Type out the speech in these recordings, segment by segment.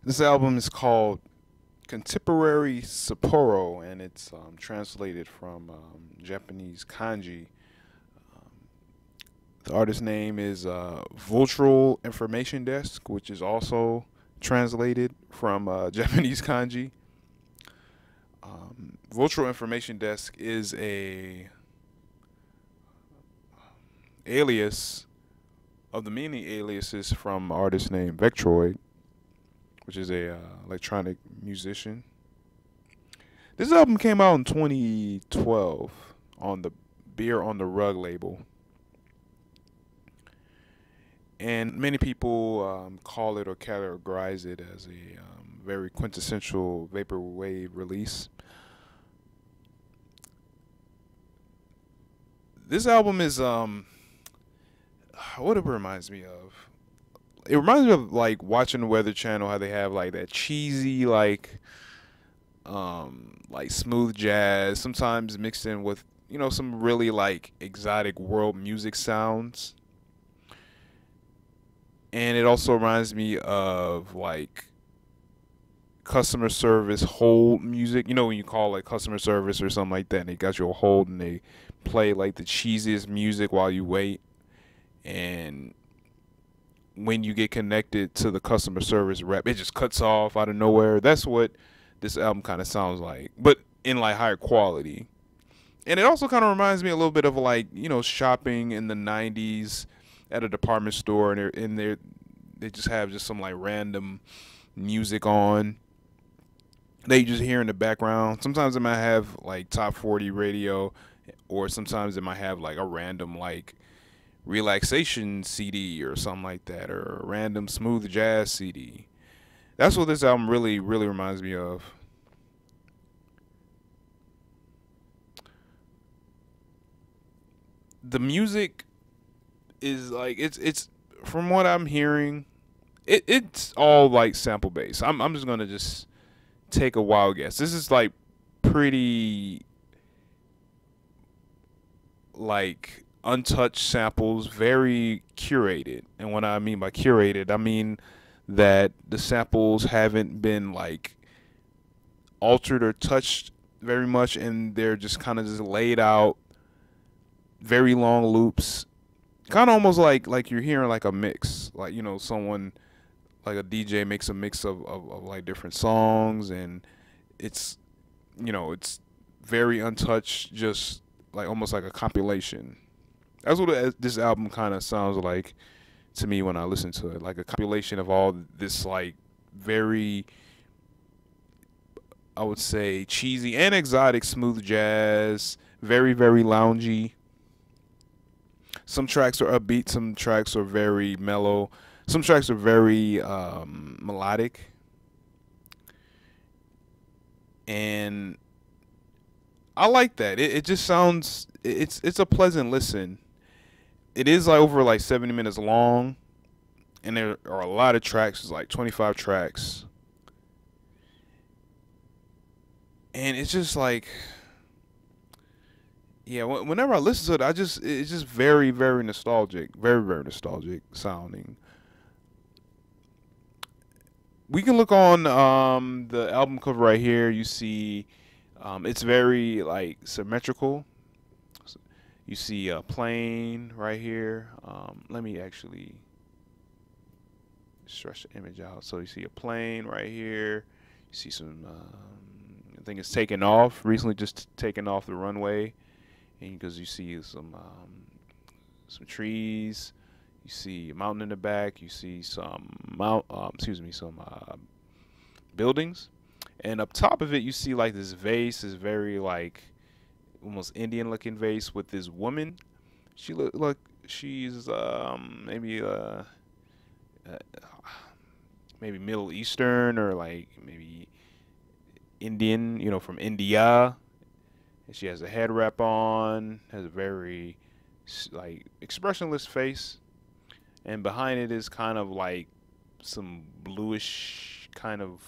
This album is called Contemporary Sapporo, and it's translated from Japanese kanji. Um, the artist's name is Virtual Information Desk, which is also translated from Japanese kanji. Virtual Information Desk is a alias of the many aliases from an artist named Vectroid, which is a electronic musician. This album came out in 2012 on the Beer on the Rug label, and many people call it or categorize it as a very quintessential vaporwave release. This album is what it reminds me of. It reminds me of like watching the Weather Channel, how they have like that cheesy like smooth jazz, sometimes mixed in with some really like exotic world music sounds. And it also reminds me of like customer service hold music. You know when you call like customer service or something like that, and they got you a hold and they play like the cheesiest music while you wait. And when you get connected to the customer service rep, it just cuts off out of nowhere. That's what this album kind of sounds like, but in like higher quality. And it also kind of reminds me a little bit of like shopping in the '90s at a department store, and they're in there. They just have just some like random music on that you just hear in the background. Sometimes it might have like top 40 radio, or sometimes it might have like a random like relaxation CD or something like that, or a random smooth jazz CD. That's what this album really, really reminds me of. The music is like it's from what I'm hearing, it's all like sample based. I'm just gonna just take a wild guess. This is like pretty like untouched samples, very curated. And what I mean by curated, I mean that the samples haven't been like altered or touched very much, and they're just kind of just laid out, very long loops, kind of almost like you're hearing like a mix, like someone like a DJ makes a mix of like different songs, and it's it's very untouched, just like almost like a compilation. That's what this album kind of sounds like to me when I listen to it, like a compilation of all this like very, I would say, cheesy and exotic smooth jazz, very very loungy. Some tracks are upbeat, some tracks are very mellow, some tracks are very melodic, and I like that. It just sounds, it's a pleasant listen. It is like over like 70 minutes long, and there are a lot of tracks. It's like 25 tracks, and it's just like, yeah. Whenever I listen to it, it's just very very nostalgic, very very nostalgic sounding. We can look on the album cover right here. You see, it's very like symmetrical. You see a plane right here. Let me actually stretch the image out. So you see a plane right here. You see some, I think it's taken off, recently just taken off the runway. And because you see some trees. You see a mountain in the back. You see some buildings. And up top of it, you see like this vase, is very like almost Indian looking vase with this woman. She look she's uh, maybe Middle Eastern, or like maybe Indian, from India. And she has a head wrap on, has a very like expressionless face, and behind it is kind of like some bluish kind of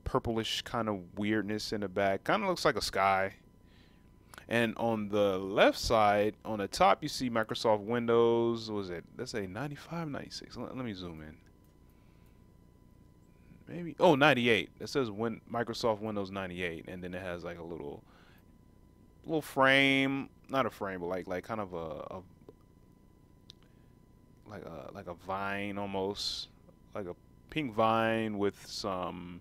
purplish kind of weirdness in the back. Kind of looks like a sky. And on the left side, on the top, you see Microsoft Windows. What was it? Let's say 95, 96. Let me zoom in. maybe, oh, 98. It says Microsoft Windows 98, and then it has like a little frame, not a frame, but like kind of a like a vine almost, like a pink vine with some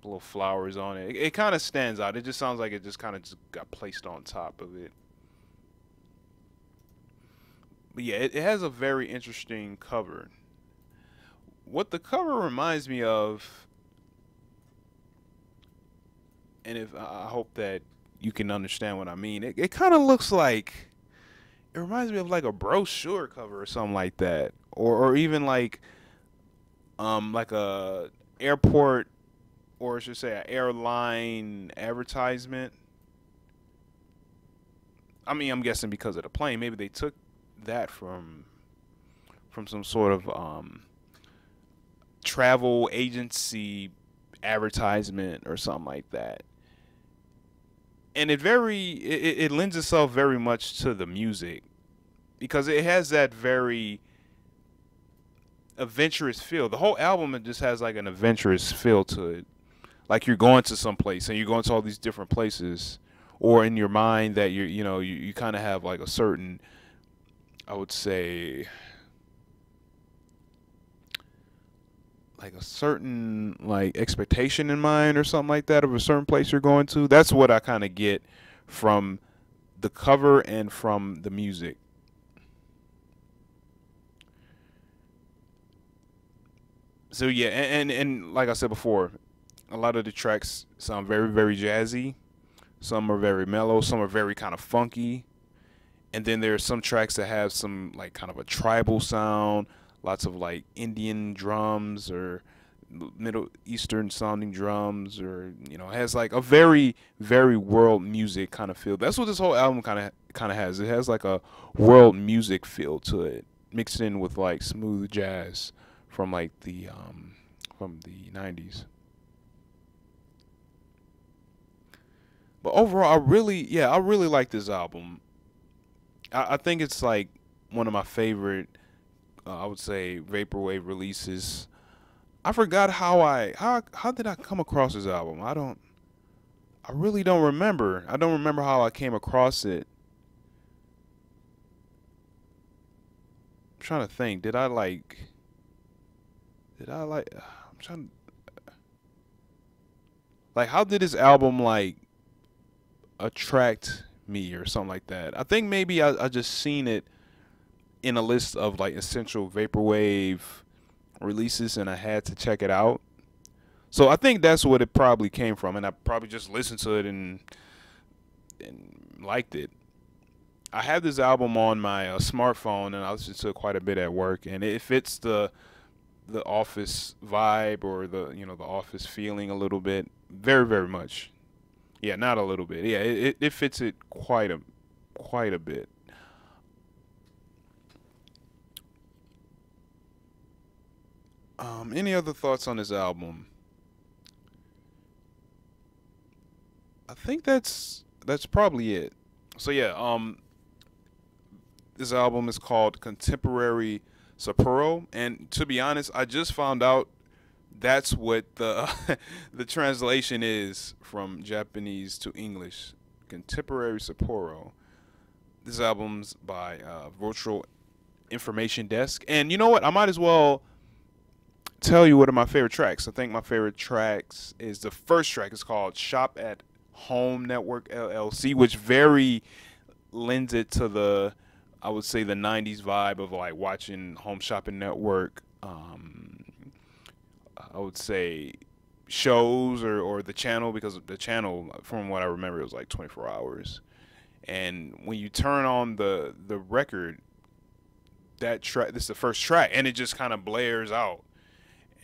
little flowers on it. It kind of stands out. It just sounds like it just kind of just got placed on top of it. But yeah, it has a very interesting cover. What the cover reminds me of, and if I hope that you can understand what I mean, it kind of looks like, it reminds me of like a brochure cover or something like that, or even like a airport, or I should say an airline advertisement. I mean, I'm guessing because of the plane, maybe they took that from some sort of travel agency advertisement or something like that. And it lends itself very much to the music because it has that very adventurous feel. The whole album, it just has like an adventurous feel to it. Like you're going to some place and you're going to all these different places, or in your mind that you kind of have like a certain, I would say, like a certain like expectation in mind or something like that of a certain place you're going to. That's what I kind of get from the cover and from the music. So yeah, and like I said before, a lot of the tracks sound very very jazzy. Some are very mellow, some are very kind of funky, and then there are some tracks that have some like kind of a tribal sound, lots of like Indian drums or Middle Eastern sounding drums, or it has like a very very world music kind of feel. That's what this whole album kind of has. It has like a world music feel to it, mixed in with like smooth jazz from like from the 90s. But overall, I really like this album. I think it's like one of my favorite, I would say, vaporwave releases. I forgot how did I come across this album? I really don't remember. I don't remember how I came across it. I'm trying to think. I'm trying like how did this album like attract me or something like that? I think maybe I just seen it in a list of like essential vaporwave releases and I had to check it out. So I think that's what it probably came from, and I probably just listened to it and liked it. I have this album on my smartphone, and I listen to it quite a bit at work, and it fits the office vibe, or the office feeling a little bit, very very much. Yeah, not a little bit. Yeah, it fits it quite a bit. Any other thoughts on this album? I think that's probably it. So yeah, this album is called Contemporary Sapporo, and to be honest, I just found out that's what the the translation is from Japanese to English. Contemporary Sapporo. This album's by Virtual Information Desk, and you know what? I might as well tell you what are my favorite tracks. I think my favorite tracks is the first track. It's called Shop at Home Network LLC, which very lends it to the, I would say, the 90s vibe of like watching Home Shopping Network. I would say shows, or the channel, because the channel, from what I remember, it was like 24 hours. And when you turn on the record, that track, this is the first track, and it just kind of blares out,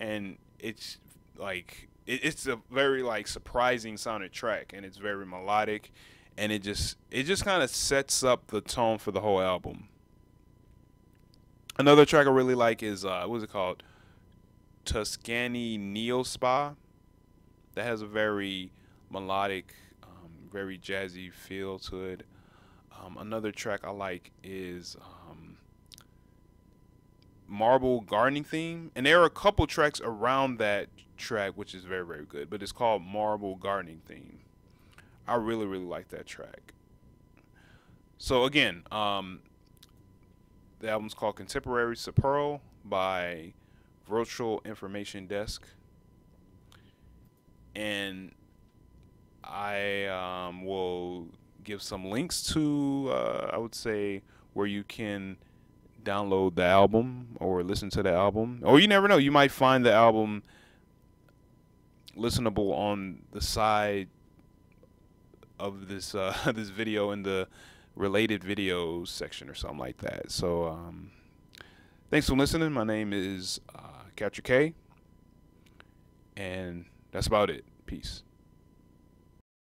and it's like it's a very like surprising sounding track, and it's very melodic, and it just kind of sets up the tone for the whole album. Another track I really like is what's it called? Tuscany Neo Spa. That has a very melodic, very jazzy feel to it. Another track I like is Marble Gardening Theme, and there are a couple tracks around that track which is very, very good, but it's called Marble Gardening Theme. I really, really like that track. So again, the album's called Contemporary Pearl by Virtual Information Desk, and I will give some links to, I would say, where you can download the album or listen to the album. Or you never know, you might find the album listenable on the side of this this video in the related videos section or something like that. So thanks for listening. My name is katrah-quey, and that's about it. Peace.